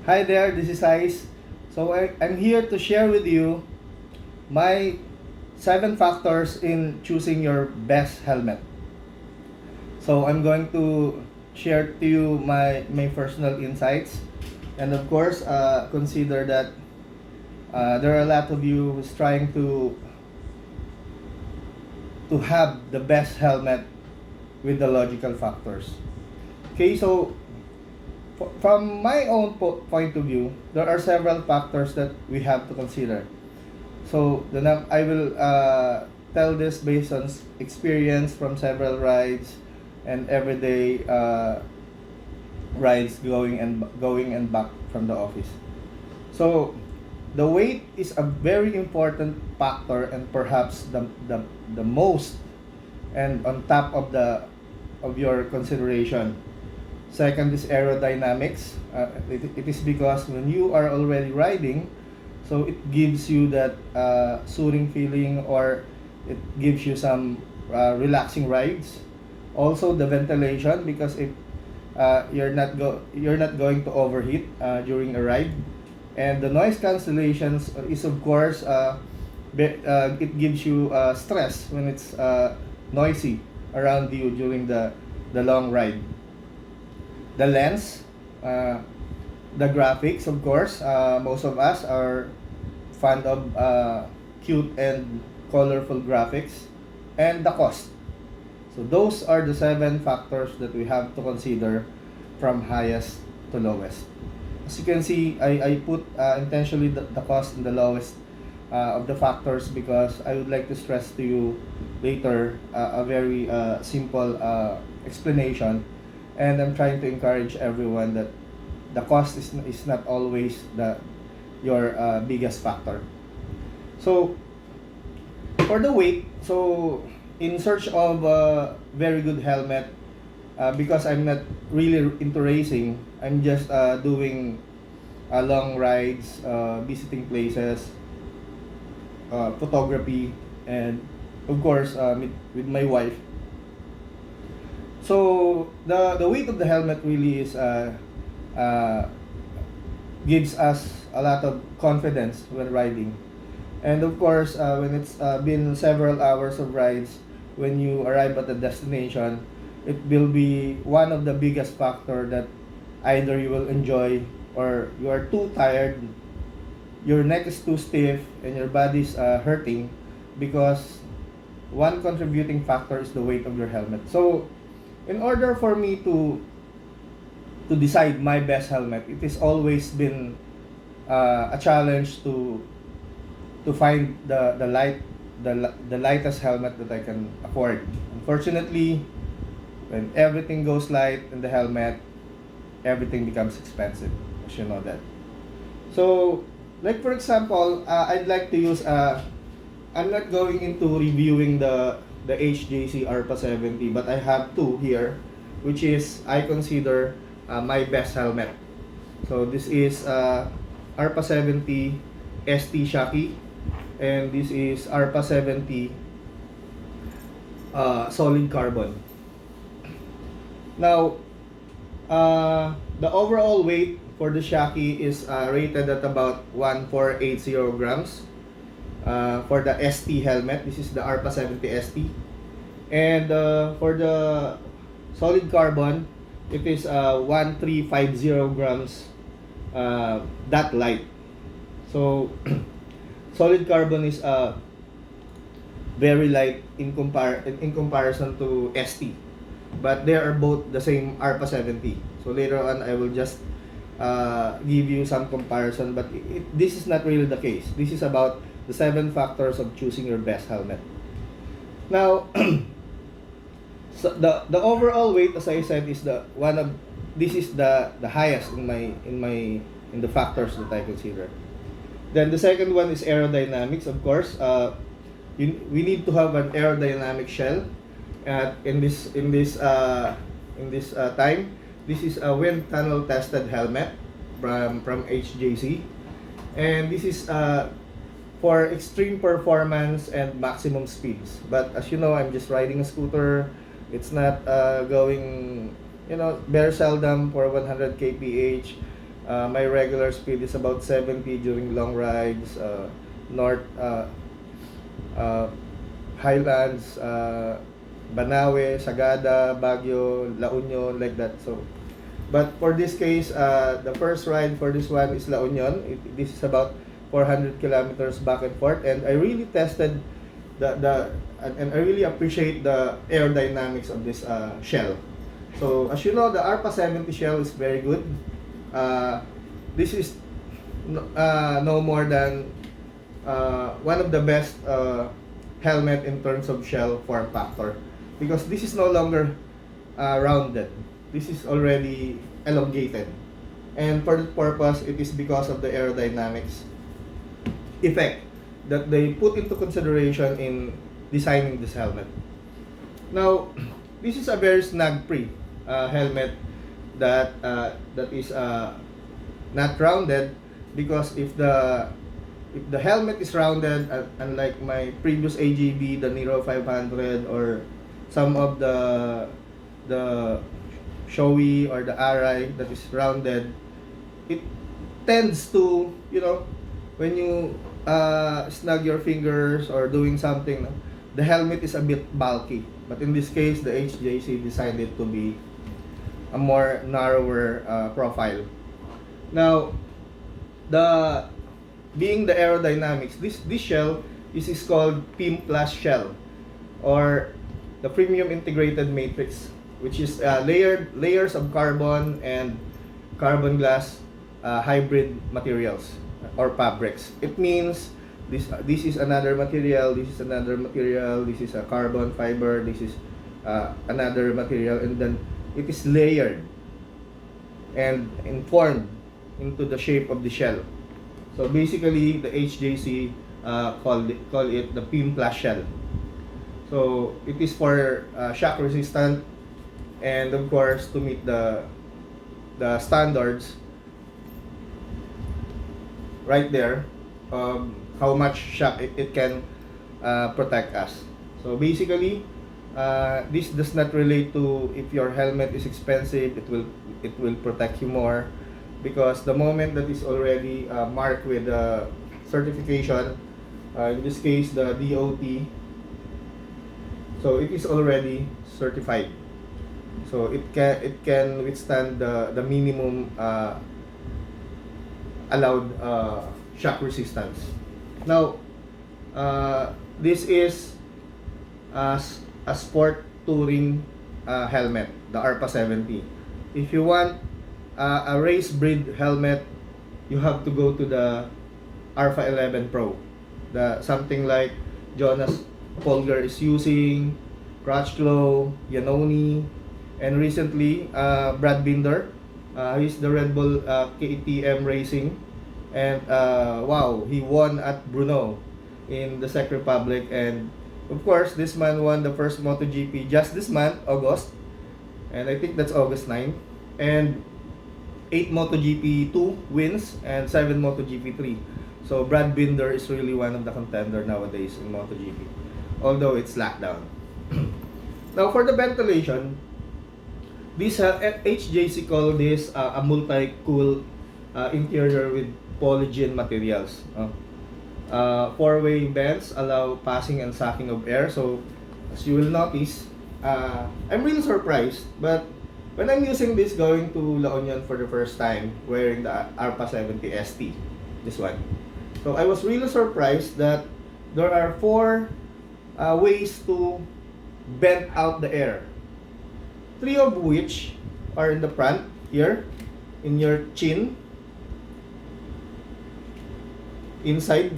Hi there, this is Ice. I'm here to share with you my 7 factors in choosing your best helmet. So I'm going to share to you my personal insights, and of course, consider that there are a lot of you who's trying to have the best helmet with the logical factors. Okay, so from my own point of view, there are several factors that we have to consider. So I will tell this based on experience from several rides and everyday rides going and back from the office. So the weight is a very important factor, and perhaps the most and on top of your consideration. Second is aerodynamics. It is because when you are already riding, so it gives you that soothing feeling, or it gives you some relaxing rides. Also the ventilation, because if you're not going to overheat during a ride. And the noise cancellations is of course it gives you stress when it's noisy around you during the long ride. The lens, the graphics, of course. Most of us are fond of cute and colorful graphics, and the cost. So those are the 7 factors that we have to consider from highest to lowest. As you can see, I put intentionally the cost in the lowest of the factors, because I would like to stress to you later a very simple explanation. And I'm trying to encourage everyone that the cost is not always your biggest factor. So for the weight, so in search of a very good helmet, because I'm not really into racing, I'm just doing long rides, visiting places, photography, and of course with my wife. So the weight of the helmet really is uh, gives us a lot of confidence when riding. And of course, when it's been several hours of rides, when you arrive at the destination, it will be one of the biggest factor that either you will enjoy, or you are too tired, your neck is too stiff, and your body's hurting, because one contributing factor is the weight of your helmet. So in order for me to decide my best helmet, it has always been a challenge to find the lightest helmet that I can afford. Unfortunately, when everything goes light in the helmet, everything becomes expensive, as you know that. So, like for example, I'd like to use I'm not going into reviewing the HJC RPHA70, but I have two here, which is I consider my best helmet. So this is RPHA70 ST Shuky, and this is RPHA70 solid carbon. Now, the overall weight for the Shuky is rated at about 1480 grams. For the ST helmet, this is the RPHA70 ST. And for the solid carbon, it is 1350 grams, that light. So solid carbon is very light in comparison to ST, but they are both the same RPHA70. So later on I will just give you some comparison, but this is not really the case. This is about the 7 factors of choosing your best helmet. Now, so the overall weight, as I said, is this is the highest in the factors that I consider. Then the second one is aerodynamics, of course. We need to have an aerodynamic shell. In this time, this is a wind tunnel tested helmet from HJC, and this is for extreme performance and maximum speeds. But as you know, I'm just riding a scooter. It's not going, very seldom for 100 kph. My regular speed is about 70 during long rides, north, highlands, Banawe, Sagada, Baguio, La Union, like that. So, but for this case, the first ride for this one is La Union. This is about 400 kilometers back and forth, and I really tested and I really appreciate the aerodynamics of this shell. So, as you know, the RPHA70 shell is very good. This is no more than one of the best helmet in terms of shell form factor, because this is no longer rounded. This is already elongated, and for that purpose, it is because of the aerodynamics effect that they put into consideration in designing this helmet. Now, this is a very snug-free helmet that is not rounded, because if the helmet is rounded, unlike my previous AGB, the Nero 500, or some of the Showy or the Arai that is rounded, it tends to, you know, when you snug your fingers or doing something, the helmet is a bit bulky. But in this case, the HJC decided to be a more narrower profile. Now, being the aerodynamics, this shell is called P.I.M Plus Shell, or the premium integrated matrix, which is layers of carbon and carbon glass hybrid materials or fabrics. It means this is another material, this is another material, this is a carbon fiber, this is another material, and then it is layered and informed into the shape of the shell. So basically, the HJC call it the P.I.M Plus Shell. So it is for shock resistant, and of course to meet the standards right there, how much shock it can protect us. So basically, this does not relate to if your helmet is expensive, it will protect you more, because the moment that is already marked with certification, in this case the DOT, so it is already certified, so it can withstand the minimum allowed shock resistance. Now, this is a sport touring helmet, the RPHA70. If you want a race breed helmet, you have to go to the RPHA11 Pro, something like Jonas Polgar is using, Crutchlow, Yanoni, and recently Brad Binder. He's the Red Bull KTM Racing, and wow, he won at Brno in the Czech Republic, and of course this man won the first MotoGP just this month, August, and I think that's August 9, and 8 MotoGP 2 wins and 7 MotoGP 3. So Brad Binder is really one of the contender nowadays in MotoGP, although it's lockdown. Now for the ventilation, this HJC call this a multi-cool interior with polygiene materials. 4-way vents allow passing and sucking of air. So as you will notice, I'm really surprised, but when I'm using this going to La Union for the first time, wearing the RPHA70 ST, this one, so I was really surprised that there are 4 ways to vent out the air, 3 of which are in the front here, in your chin. Inside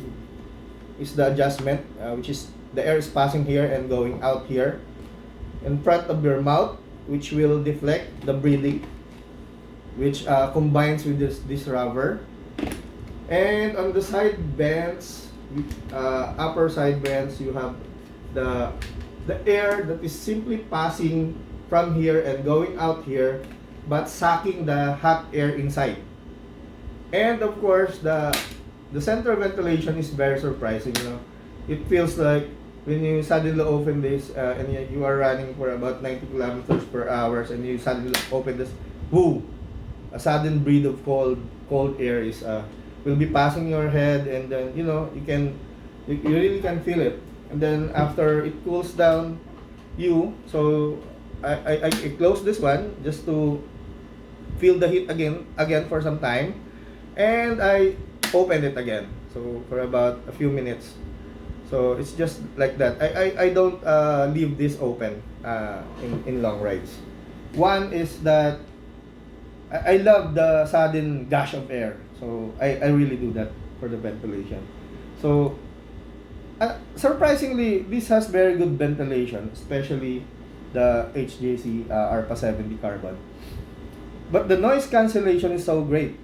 is the adjustment, which is the air is passing here and going out here. In front of your mouth, which will deflect the breathing, which combines with this rubber. And on the side vents, upper side vents, you have the air that is simply passing from here and going out here, but sucking the hot air inside. And of course, the central ventilation is very surprising. You know, it feels like when you suddenly open this and you are running for about 90 kilometers per hour, and you suddenly open this, whoo, a sudden breath of cold air is will be passing your head, and then you know you really can feel it, and then after it cools down so I close this one just to feel the heat again for some time, and I open it again so for about a few minutes. So it's just like that. I don't leave this open in long rides. One is that I love the sudden gush of air, so I really do that for the ventilation. So surprisingly, this has very good ventilation, especially the HJC RPHA70 carbon. But the noise cancellation is so great.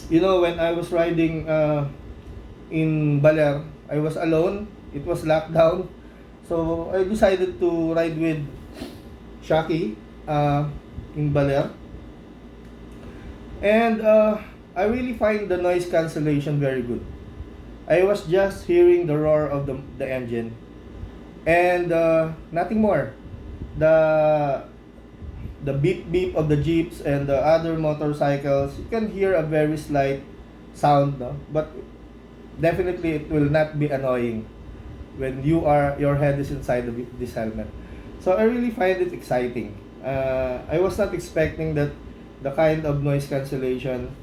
You know, when I was riding in Baler, I was alone. It was locked down. So I decided to ride with Shuky in Baler. And I really find the noise cancellation very good. I was just hearing the roar of the engine, and nothing more. The beep beep of the jeeps and the other motorcycles, you can hear a very slight sound, no? But definitely it will not be annoying when your head is inside this helmet. So I really find it exciting. I was not expecting that the kind of noise cancellation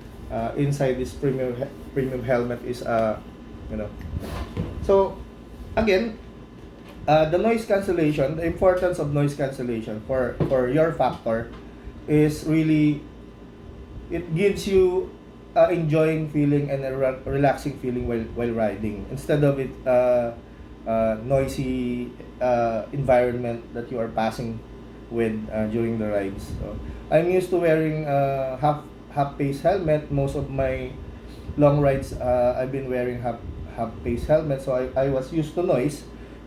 inside this premium helmet is you know. So again, the noise cancellation, the importance of noise cancellation for your factor is really, it gives you enjoying feeling and a relaxing feeling while riding, instead of it noisy environment that you are passing with during the rides. So I'm used to wearing half face helmet. Most of my long rides I've been wearing half face helmet, so I was used to noise.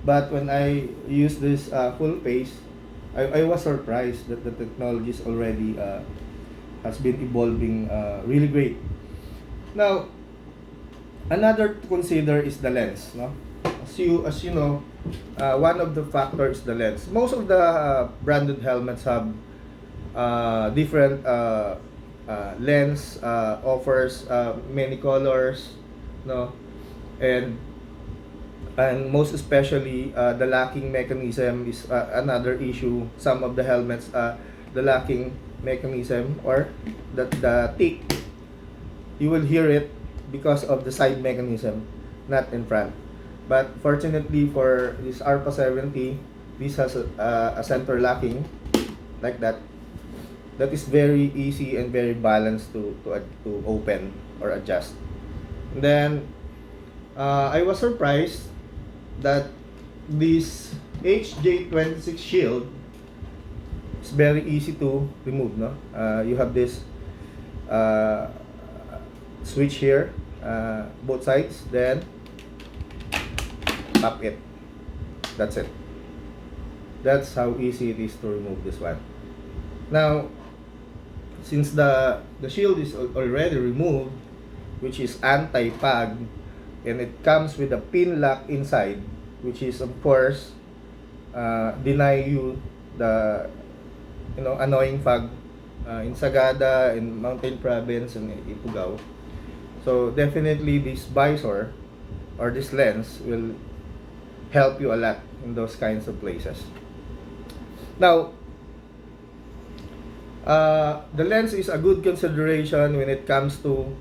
But when I use this full face, I was surprised that the technology is already has been evolving really great. Now, another to consider is the lens, no? As you know, one of the factors is the lens. Most of the branded helmets have different lens, offers many colors, no? And most especially the locking mechanism is another issue. Some of the helmets, the locking mechanism or the tick, you will hear it because of the side mechanism, not in front. But fortunately for this RPHA70, this has a center locking like that. That is very easy and very balanced to open or adjust. And then I was surprised that this HJ26 shield is very easy to remove, no? You have this switch here, both sides, then pop it. That's it. That's how easy it is to remove this one. Now, since the shield is already removed, which is anti-fog, and it comes with a Pinlock inside, which is of course deny you the annoying fog in Sagada, in Mountain Province, and Ifugao. So definitely this visor or this lens will help you a lot in those kinds of places. Now, the lens is a good consideration when it comes to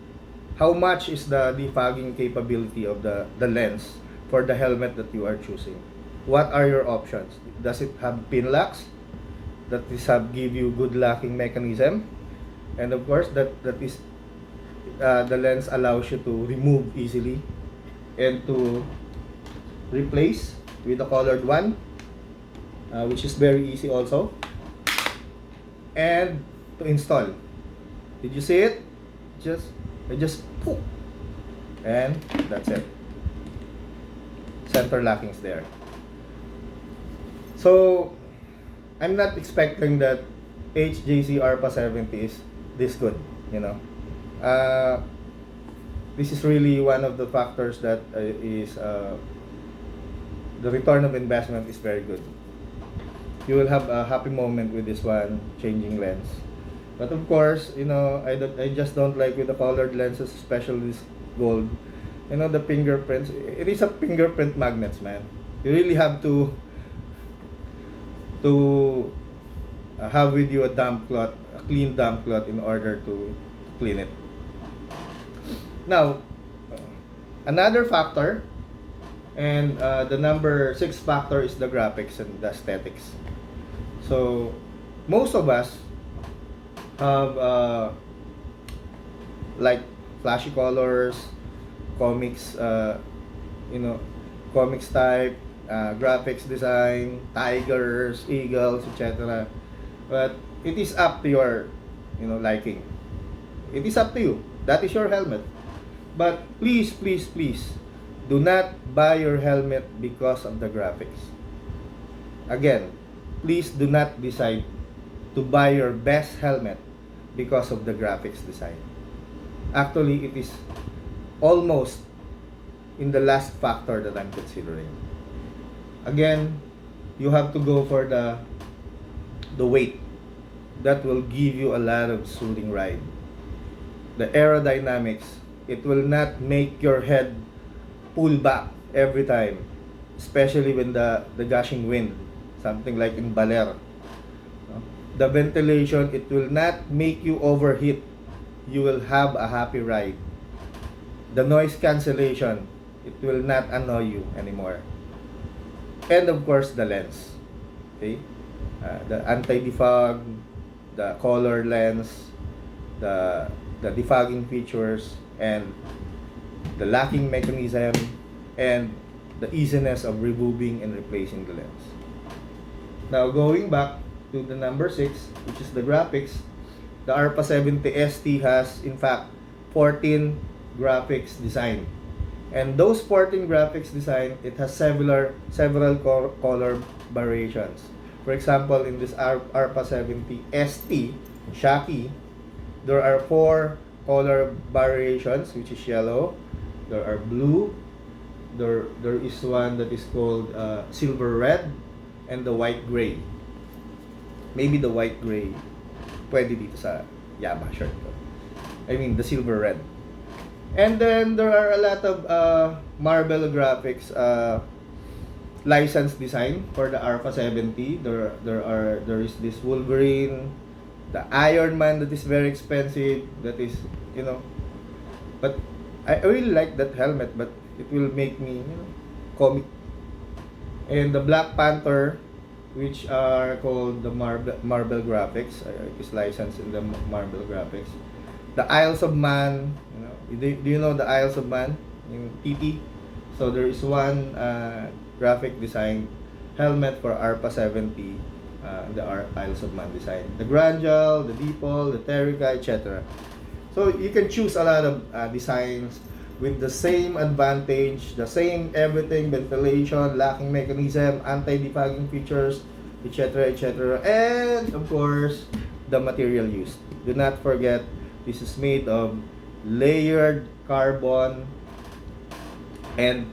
how much is the defogging capability of the lens for the helmet that you are choosing. What are your options? Does it have pin locks? That give you good locking mechanism? And of course, that is the lens allows you to remove easily and to replace with a colored one, which is very easy also, and to install. Did you see it? Just poof, and that's it. Center lockings there. So I'm not expecting that HJC RPHA70 is this good, this is really one of the factors that is the return of investment is very good. You will have a happy moment with this one, changing lens. But of course, you know, I just don't like with the colored lenses, especially this gold. You know, the fingerprints. It is a fingerprint magnets, man. You really have to have with you a damp cloth, a clean damp cloth in order to clean it. Now, another factor, and the number 6 factor is the graphics and the aesthetics. So, most of us have like flashy colors, comics, you know, comics type, graphics design, tigers, eagles, etc. But it is up to your, you know, liking. It is up to you. That is your helmet. But please, please, please, do not buy your helmet because of the graphics. Again, please do not decide to buy your best helmet because of the graphics design. Actually, it is almost in the last factor that I'm considering. Again, you have to go for the weight that will give you a lot of soothing ride. The aerodynamics, it will not make your head pull back every time, especially when the gushing wind, something like in Baler. The ventilation, it will not make you overheat. You will have a happy ride. The noise cancellation, it will not annoy you anymore. And of course, the lens. Okay? The anti-defog, the color lens, the defogging features, and the locking mechanism, and the easiness of removing and replacing the lens. Now, going back to the number 6, which is the graphics, the RPHA70 ST has, in fact, 14 graphics design. And those 14 graphics design, it has several color variations. For example, in this RPHA70 ST Shuky, there are 4 color variations, which is yellow, there are blue, there is one that is called silver red, and the white gray. Maybe the white gray pwede dito sa Yaba shirt ko. I mean, the silver red. And then there are a lot of marble graphics license design for the RPHA70. There is this Wolverine, the Iron Man that is very expensive, that is, you know, but I really like that helmet, but it will make me, you know, comic. And the Black Panther, which are called the marble graphics, is licensed in the marble graphics. The Isles of Man, you know, do you know the Isles of Man in TT? So there is one graphic design helmet for RPHA70, the Isles of Man design. The Granjal, the Deepol, the Terica, etc. So you can choose a lot of designs with the same advantage, the same everything, ventilation, locking mechanism, anti-defogging features, etc., etc. And of course, the material used. Do not forget, this is made of layered carbon and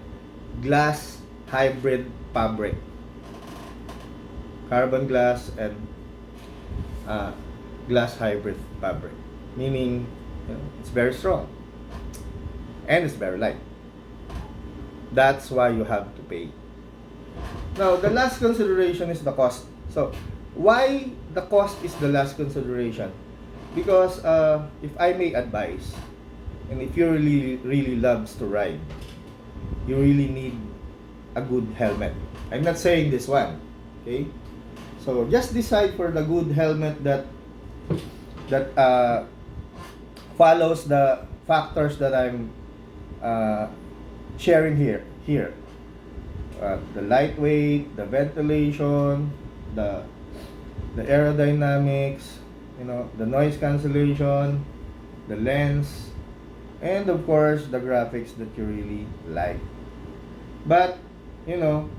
glass hybrid fabric. Carbon glass and glass hybrid fabric. Meaning, you know, it's very strong. And it's very light. That's why you have to pay. Now, the last consideration is the cost. So, why the cost is the last consideration? Because if I may advise, and if you really loves to ride, you really need a good helmet. I'm not saying this one, okay? So just decide for the good helmet that follows the factors that I'm sharing here. The lightweight, the ventilation, the aerodynamics, you know, the noise cancellation, the lens, and of course the graphics that you really like. But you know,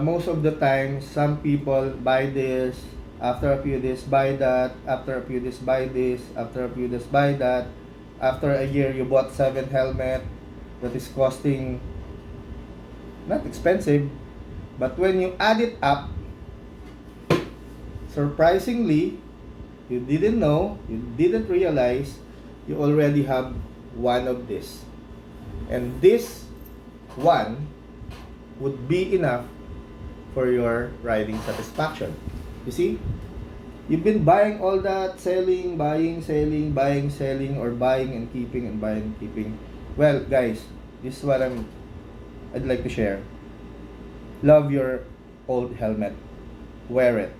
most of the time some people buy this, after a few days buy that, after a few days buy this, after a few days buy that. After a year you bought 7 helmet that is costing not expensive, but when you add it up, surprisingly you didn't know, you didn't realize, you already have one of this. And this one would be enough for your riding satisfaction. You see? You've been buying all that, selling, buying, selling, buying, selling, or buying and keeping and buying and keeping. Well, guys, this is what I'd like to share. Love your old helmet. Wear it.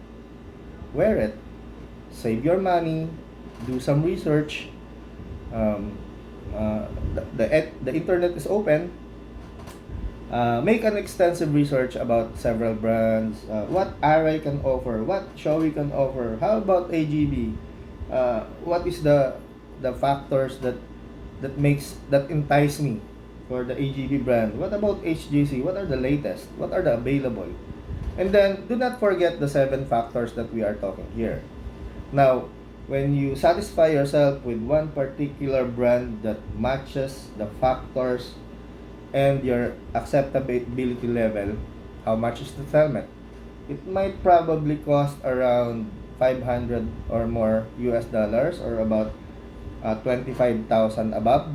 Wear it. Save your money. Do some research. The internet is open. Make an extensive research about several brands. What RI can offer. What Showy can offer. How about AGB? What is the factors that entice me for the AGB brand? What about HJC? What are the latest? What are the available? And then do not forget the 7 factors that we are talking here. Now, when you satisfy yourself with one particular brand that matches the factors and your acceptability level, how much is the helmet? It might probably cost around 500 or more US dollars, or about 25,000 above.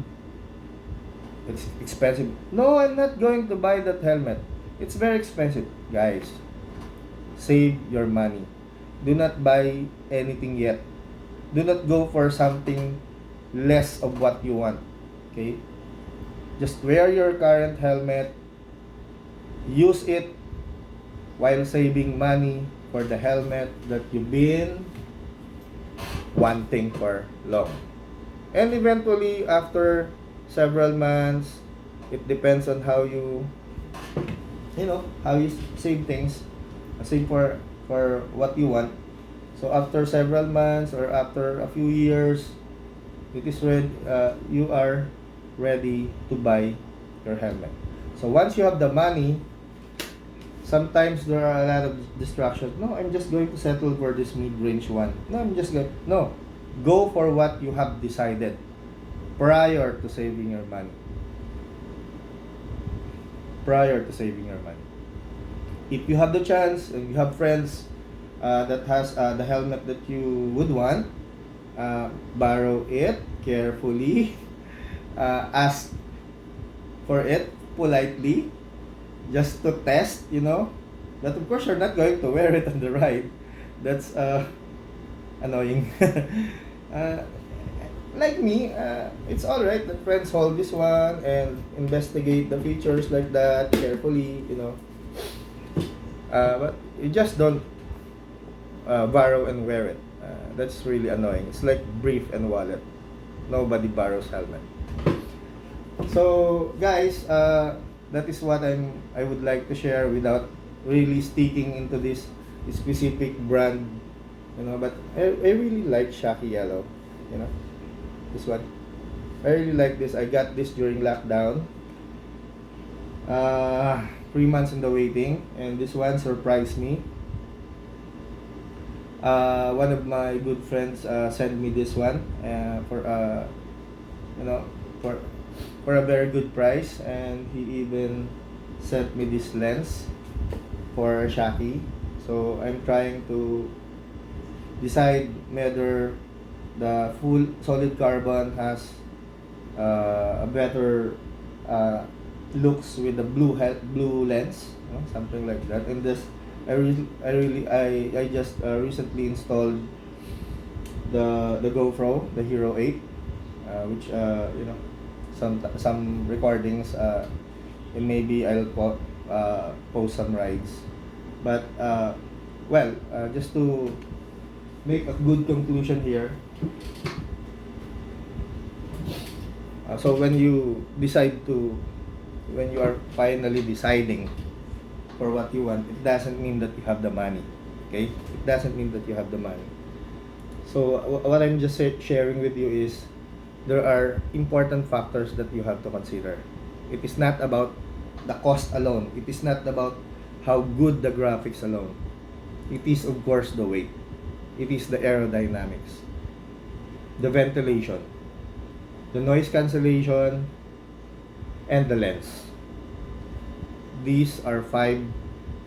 It's expensive. No, I'm not going to buy that helmet. It's very expensive. Guys, save your money. Do not buy anything yet. Do not go for something less of what you want. Okay? Just wear your current helmet. Use it while saving money for the helmet that you've been wanting for long. And eventually, after several months, it depends on how you save things. Save for what you want. So after several months or after a few years, it is ready. You are ready to buy your helmet. So once you have the money, sometimes there are a lot of distractions. No, I'm just going to settle for this mid-range one. No, go for what you have decided prior to saving your money. If you have the chance and you have friends that has the helmet that you would want, borrow it carefully, ask for it politely, just to test, but of course you're not going to wear it on the ride. That's annoying. Like me, it's alright that friends hold this one and investigate the features like that carefully, but you just don't borrow and wear it. That's really annoying. It's like brief and wallet. Nobody borrows helmet. So guys, that is what I would like to share without really sticking into this specific brand, but I really like Shuky Yellow, this one. I really like this. I got this during lockdown. 3 months in the waiting, and this one surprised me. One of my good friends sent me this one for for a very good price, and he even sent me this lens for Shuky. So I'm trying to decide whether the full solid carbon has a better looks with the blue lens, something like that. And this I just recently installed the GoPro, the Hero 8, which some recordings, and maybe I'll post some rides. But just to make a good conclusion here, so when you are finally deciding for what you want, it doesn't mean that you have the money. Okay, it doesn't mean that you have the money. So what I'm just sharing with you is there are important factors that you have to consider. It is not about the cost alone. It is not about how good the graphics alone. It is of course the weight. It is the aerodynamics, the ventilation, the noise cancellation, and the lens. These are 5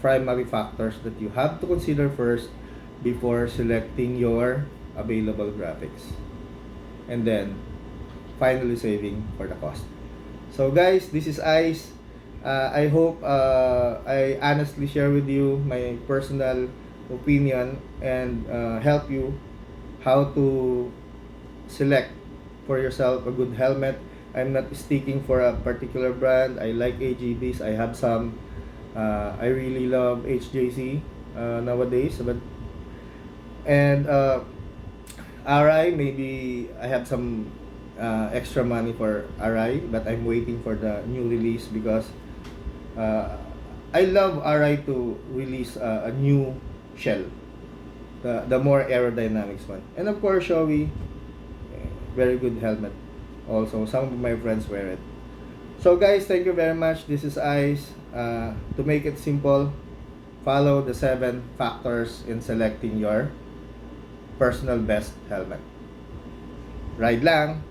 primary factors that you have to consider first before selecting your available graphics. And then, finally saving for the cost. So guys, this is Ice. I hope I honestly share with you my personal opinion and help you how to select for yourself a good helmet. I'm not sticking for a particular brand. I like AGVs. I have some. I really love HJC nowadays, but and RI, maybe I have some extra money for RI, but I'm waiting for the new release because I love RI to release a new shell, the more aerodynamics one, and of course Shoei, very good helmet. Also, some of my friends wear it. So guys, thank you very much. This is Ice. To make it simple, follow the 7 factors in selecting your personal best helmet. Ride lang!